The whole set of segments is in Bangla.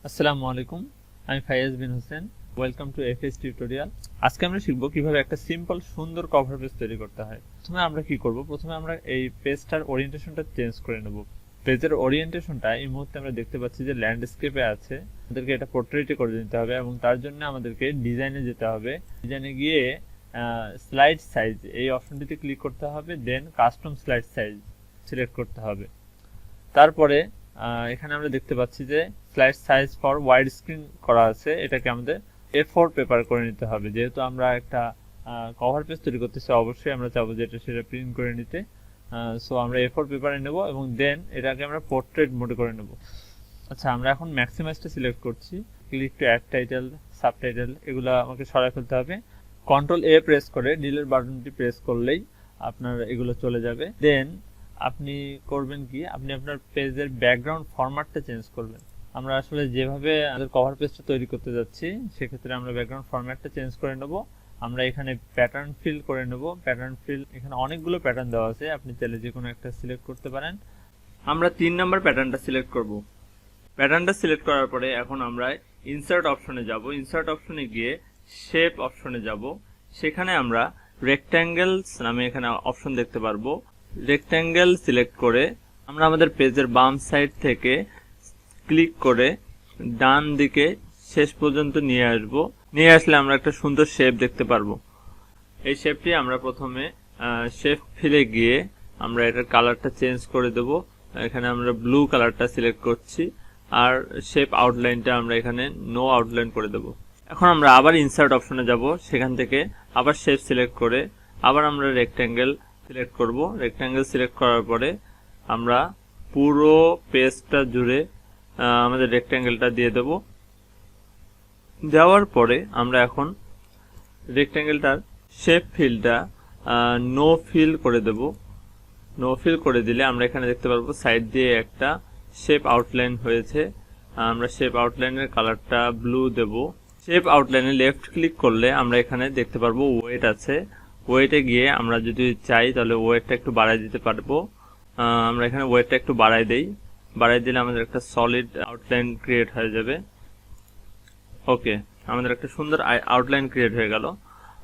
আসসালামু আলাইকুম, আমি Faiyaz bin Hossain. Welcome to FS tutorial. আজকে আমরা শিখব কিভাবে একটা সিম্পল সুন্দর কভার পেজ তৈরি করতে হয়। প্রথমে আমরা কি করব, প্রথমে আমরা এই পেজটার ওরিয়েন্টেশনটা চেঞ্জ করে নেব। পেজের ওরিয়েন্টেশনটা এই মুহূর্তে আমরা দেখতে পাচ্ছি যে ল্যান্ডস্কেপে আছে, আমাদেরকে এটা পোর্ট্রেটে করে দিতে হবে এবং তার জন্য আমাদেরকে ডিজাইনে যেতে হবে। ডিজাইনে গিয়ে স্লাইড সাইজ এই অপশনটিতে ক্লিক করতে হবে, দেন কাস্টম স্লাইড সাইজ সিলেক্ট করতে হবে। তারপরে এখানে আমরা দেখতে পাচ্ছি যে slide size for wide screen করা আছে, এটাকে আমাদের A4 পেপার করে নিতে হবে। যেহেতু আমরা একটা কভার পেজ তৈরি করতেছি, অবশ্যই আমরা চাবো যে সেটা প্রিন্ট করে নিতে। সো আমরা A4 পেপারে নেব এবং দেন এটাকে আমরা পোর্ট্রেট মোডে করে নেব। আচ্ছা, আমরা এখন ম্যাক্সিমাইজটা সিলেক্ট করছি। Click to add title, subtitle এগুলো আমাকে সরাই ফেলতে হবে। কন্ট্রোল A প্রেস করে ডিলিট বাটনটি প্রেস করলেই আপনার এগুলো চলে যাবে। দেন আপনি করবেন কি, আপনি আপনার পেজের ব্যাকগ্রাউন্ড ফরম্যাটটা চেঞ্জ করবেন। আমরা আসলে যেভাবে আমাদের কভার পেজটা তৈরি করতে যাচ্ছি, সেক্ষেত্রে আমরা ব্যাকগ্রাউন্ড ফরম্যাটটা চেঞ্জ করে নেব। আমরা এখানে প্যাটার্ন ফিল করে নেব। প্যাটার্ন ফিল, এখানে অনেকগুলো প্যাটার্ন দেওয়া আছে, আপনি চাইলে যে কোনো একটা সিলেক্ট করতে পারেন। আমরা 3 নম্বর প্যাটার্নটা সিলেক্ট করব। প্যাটার্নটা সিলেক্ট করার পরে এখন আমরা ইনসার্ট অপশনে যাব। ইনসার্ট অপশনে গিয়ে শেপ অপশনে যাব। সেখানে আমরা রেক্ট্যাঙ্গেলস নামে এখানে অপশন দেখতে পারবো। রেক্ট্যাঙ্গেল সিলেক্ট করে আমরা আমাদের পেজের বাম সাইড থেকে ক্লিক করে ডান দিকে শেষ পর্যন্ত নিয়ে আসব। নিয়ে আসলে আমরা একটা সুন্দর শেপ দেখতে পারবো। এই শেপটি আমরা প্রথমে শেপ ফিলে গিয়ে আমরা এটার কালারটা চেঞ্জ করে দেব। এখানে আমরা ব্লু কালারটা সিলেক্ট করছি, আর শেপ আউটলাইনটা আমরা এখানে নো আউটলাইন করে দেব। এখন আমরা আবার ইনসার্ট অপশনে যাব। সেখান থেকে আবার শেপ সিলেক্ট করে আবার আমরা রেক্ট্যাঙ্গেল সিলেক্ট করব। রেক্ট্যাঙ্গেল সিলেক্ট করার পরে আমরা পুরো পেজটা জুড়ে আমাদের রেক্ট্যাঙ্গেলটা দিয়ে দেব। দেওয়ার পরে আমরা এখন রেক্ট্যাঙ্গেলটার শেপ ফিলটা নো ফিল করে দেব। নো ফিল করে দিলে আমরা এখানে দেখতে পারবো সাইড দিয়ে একটা শেপ আউটলাইন হয়েছে। আমরা শেপ আউটলাইনের কালারটা ব্লু দেব। শেপ আউটলাইনে লেফট ক্লিক করলে আমরা এখানে দেখতে পারবো ওয়েট আছে। ওয়েটে গিয়ে আমরা যদি চাই তাহলে ওয়েটটা একটু বাড়াই দিতে পারবো। আমরা এখানে ওয়েটটা একটু বাড়াই দেই। বাড়াই দিলে আমাদের একটা সলিড আউটলাইন ক্রিয়েট হয়ে যাবে। ওকে, আমাদের একটা সুন্দর আউটলাইন ক্রিয়েট হয়ে গেল।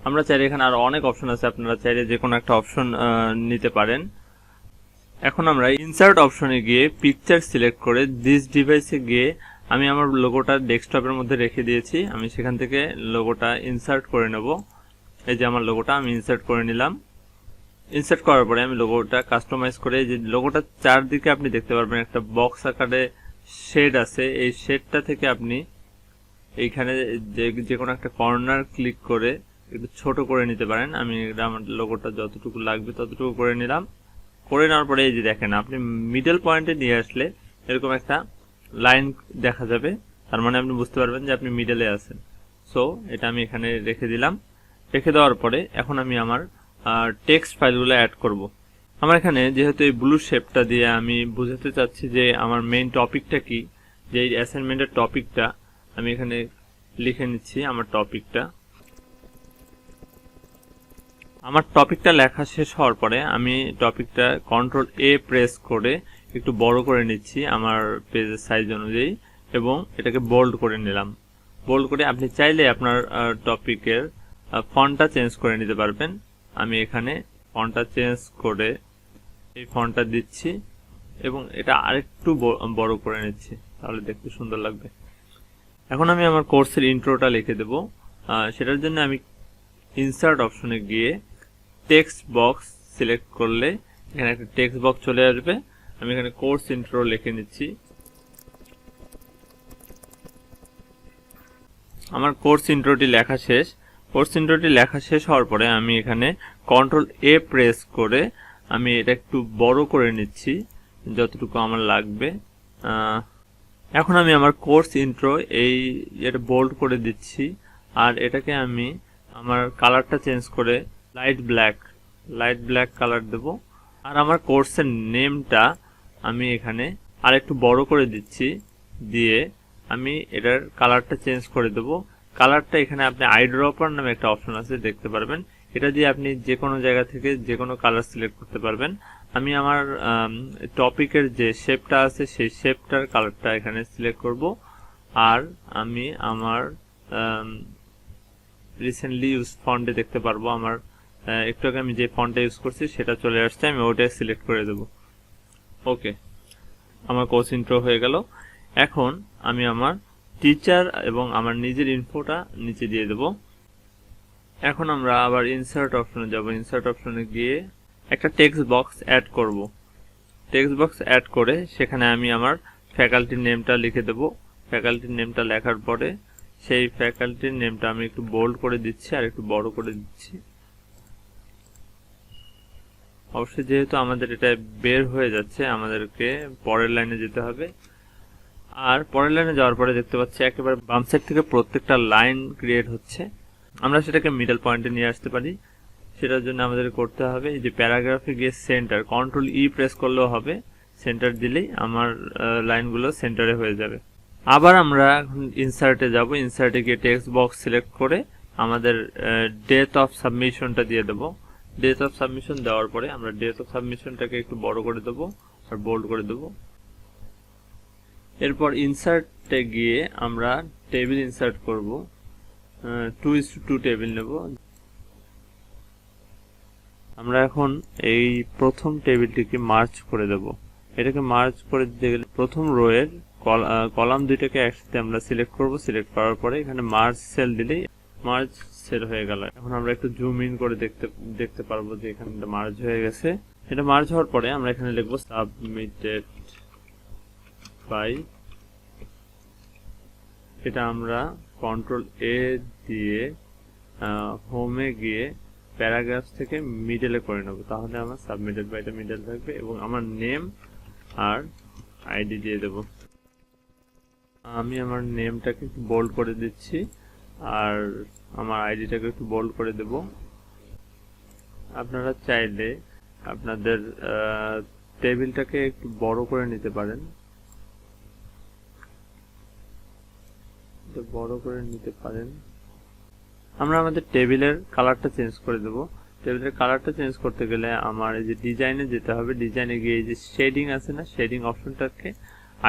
আমরা চাইলে এখানে আরো অনেক অপশন আছে, আপনারা চাইলে যে কোনো একটা অপশন নিতে পারেন। এখন আমরা ইনসার্ট অপশনে গিয়ে পিকচার সিলেক্ট করে দিস ডিভাইসে গিয়ে আমি আমার লোগোটা ডেস্কটপের মধ্যে রেখে দিয়েছি। আমি সেখান থেকে লোগোটা ইনসার্ট করে নেব। এই যে আমার লোগোটা আমি ইনসার্ট করে নিলাম। ইনসার্ট করার পরে আমি লোগোটা কাস্টমাইজ করে, যে লোগোটা চারদিকে আপনি দেখতে পারবেন একটা বক্স আকারে শেড আছে। এই শেডটা থেকে আপনি এইখানে যে কোনো একটা কর্নার ক্লিক করে একটু ছোট করে নিতে পারেন। আমি আমার লোগোটা যতটুকু লাগবে ততটুকু করে নিলাম। করে নেওয়ার পরে এই যে দেখেন, আপনি মিডল পয়েন্টে নিয়ে আসলে এরকম একটা লাইন দেখা যাবে, তার মানে আপনি বুঝতে পারবেন যে আপনি মিডলে আছেন। সো এটা আমি এখানে রেখে দিলাম। রেখে দেওয়ার পরে এখন আমি আমার টেক্সট ফাইলগুলো অ্যাড করব। আমার এখানে যেহেতু এই ব্লু শেপটা দিয়ে আমি বোঝাতে চাচ্ছি যে আমার মেইন টপিকটা কি, যে এই অ্যাসাইনমেন্টের টপিকটা আমি এখানে লিখে নিচ্ছি। আমার টপিকটা লেখা শেষ হওয়ার পরে আমি টপিকটা কন্ট্রোল A প্রেস করে একটু বড় করে নিচ্ছি আমার পেজের সাইজ অনুযায়ী এবং এটাকে বোল্ড করে নিলাম। বোল্ড করে আপনি চাইলে আপনার টপিকের ফন্টটা চেঞ্জ করে নিতে পারবেন। আমি এখানে ফন্টটা চেঞ্জ করে এই ফন্টটা দিচ্ছি এবং এটা আরেকটু বড় করে নিচ্ছি, তাহলে দেখতে সুন্দর লাগবে। এখন আমি আমার কোর্সের ইন্ট্রোটা লিখে দেব। সেটার জন্য আমি ইনসার্ট অপশনে গিয়ে টেক্সট বক্স সিলেক্ট করলে এখানে একটা টেক্সট বক্স চলে আসবে। আমি এখানে কোর্স ইন্ট্রো লিখে নিচ্ছি। আমার কোর্স ইন্ট্রোটি লেখা শেষ। কোর্স ইন্ট্রোটি লেখা শেষ হওয়ার পরে আমি এখানে কন্ট্রোল A প্রেস করে আমি এটা একটু বড় করে নিচ্ছি যতটুকু আমার লাগবে। এখন আমি আমার কোর্স ইন্ট্রো এটা বোল্ড করে দিচ্ছি, আর এটাকে আমি আমার কালারটা চেঞ্জ করে লাইট ব্ল্যাক কালার দেব। আর আমার কোর্সের নেমটা আমি এখানে আর একটু বড় করে দিচ্ছি, দিয়ে আমি এটার কালারটা চেঞ্জ করে দেব। কালারটা এখানে আপনি আইড্রপার নামে একটা অপশন আছে, দেখতে পারবেন। এটা দিয়ে আপনি যে কোনো জায়গা থেকে যে কোনো কালার সিলেক্ট করতে পারবেন। আমি আমার টপিকের যে শেপটা আছে সেই শেপটার কালারটা এখানে সিলেক্ট করব। আর আমি আমার রিসেন্টলি ইউজ ফন্টে দেখতে পারবো আমার একটু আগে আমি যে ফন্টটা ইউজ করছি সেটা চলে আসছে, আমি ওটাই সিলেক্ট করে দেব। ওকে, আমার কোর্স ইন্ট্রো হয়ে গেল। এখন আমি আমার টিচার এবং আমার নিজের ইনফোটা নিচে দিয়ে দেব। এখন আমরা আবার ইনসার্ট অপশনে যাব। ইনসার্ট অপশনে গিয়ে একটা টেক্সট বক্স অ্যাড করব। টেক্সট বক্স অ্যাড করে সেখানে আমি আমার ফ্যাকাল্টির নেমটা লিখে দেব। ফ্যাকাল্টির নেমটা লেখার পরে সেই ফ্যাকাল্টির নেমটা আমি একটু বোল্ড করে দিচ্ছি আর একটু বড় করে দিচ্ছি। অবশ্যই যেহেতু আমাদের এটা বের হয়ে যাচ্ছে, আমাদেরকে পরের লাইনে যেতে হবে। আর পরের লাইনে যাওয়ার পরে দেখতে পাচ্ছি একেবারে বাম সাইড থেকে প্রত্যেকটা লাইন ক্রিয়েট হচ্ছে। আমরা সেটাকে মিডল পয়েন্টে নিয়ে আসতে পারি। সেটার জন্য আমাদের করতে হবে এই যে প্যারাগ্রাফে গিয়ে সেন্টার, কন্ট্রোল ই প্রেস করলেও হবে। সেন্টার দিলেই আমার লাইনগুলো সেন্টারে হয়ে যাবে। আবার আমরা এখন ইনসার্টে যাব। ইনসার্টে গিয়ে টেক্সট বক্স সিলেক্ট করে আমাদের ডেট অফ সাবমিশনটা দিয়ে দেব। ডেট অফ সাবমিশন দেওয়ার পরে আমরা ডেট অফ সাবমিশনটাকে একটু বড় করে দেব আর বোল্ড করে দেব। এরপর ইনসার্টে গিয়ে আমরা টেবিল ইনসার্ট করব। 2:2 টেবিল নেব। আমরা এখন এই প্রথম টেবিলটিকে মার্জ করে দেব। এটাকে মার্জ করে দিতে গেলে প্রথম রো এর কলাম দুইটাকে একসাথে আমরা সিলেক্ট করব। সিলেক্ট করার পরে এখানে মার্জ সেল দিলেই মার্জ সেল হয়ে গেল। এখন আমরা একটু জুম ইন করে দেখতে পারবো যে এখানে মার্জ হয়ে গেছে। এটা মার্জ হওয়ার পরে আমরা এখানে লিখবো সাবমিটেড বাই। এটা আমরা কন্ট্রোল এ দিয়ে হোমে গিয়ে প্যারাগ্রাফ থেকে মিডলে করে নেব। তাহলে আমার সাবমিটেড বাইটা মিডল থাকবে এবং আমার নেম আর আইডি দিয়ে দেব। আমি আমার নেমটাকে একটু বোল্ড করে দিচ্ছি আর আমার আইডিটাকে একটু বোল্ড করে দেব। আপনারা চাইলে আপনাদের টেবিলটাকে একটু বড় করে নিতে পারেন। আমরা আমাদের টেবিলের কালারটা চেঞ্জ করে দেব। টেবিলের কালারটা চেঞ্জ করতে গেলে আমার এই যে ডিজাইনে যেতে হবে। ডিজাইনে গিয়ে এই যে শেডিং আছে না, শেডিং অপশনটাকে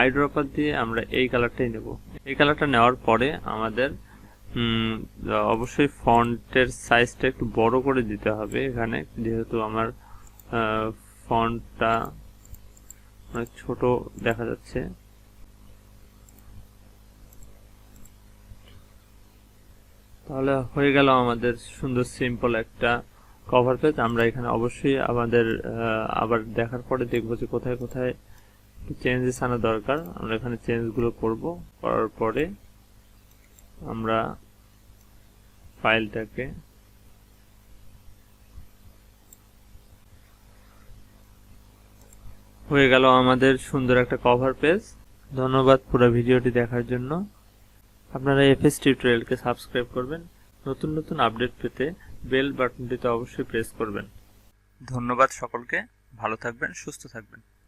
আইড্রপার দিয়ে আমরা এই কালারটাই নেব। এই কালারটা নেওয়ার পরে আমাদের অবশ্যই ফন্টের সাইজটা একটু বড় করে দিতে হবে। এখানে যেহেতু আমার ফন্টটা অনেক ছোট দেখা যাচ্ছে। তাহলে হয়ে গেল আমাদের সুন্দর সিম্পল একটা কভার পেজ। আমরা এখানে অবশ্যই আমাদের আবার দেখার পরে দেখবো যে কোথায় কোথায় চেঞ্জেস আনা দরকার। আমরা এখানে চেঞ্জগুলো করব। করার পরে আমরা ফাইলটাকে হয়ে গেল আমাদের সুন্দর একটা কভার পেজ। ধন্যবাদ পুরো ভিডিওটি দেখার জন্য। আপনারা এফএস টিউটোরিয়ালকে সাবস্ক্রাইব করবেন। নতুন নতুন আপডেট পেতে বেল বাটনটিতে অবশ্যই প্রেস করবেন। ধন্যবাদ সকলকে। ভালো থাকবেন, সুস্থ থাকবেন।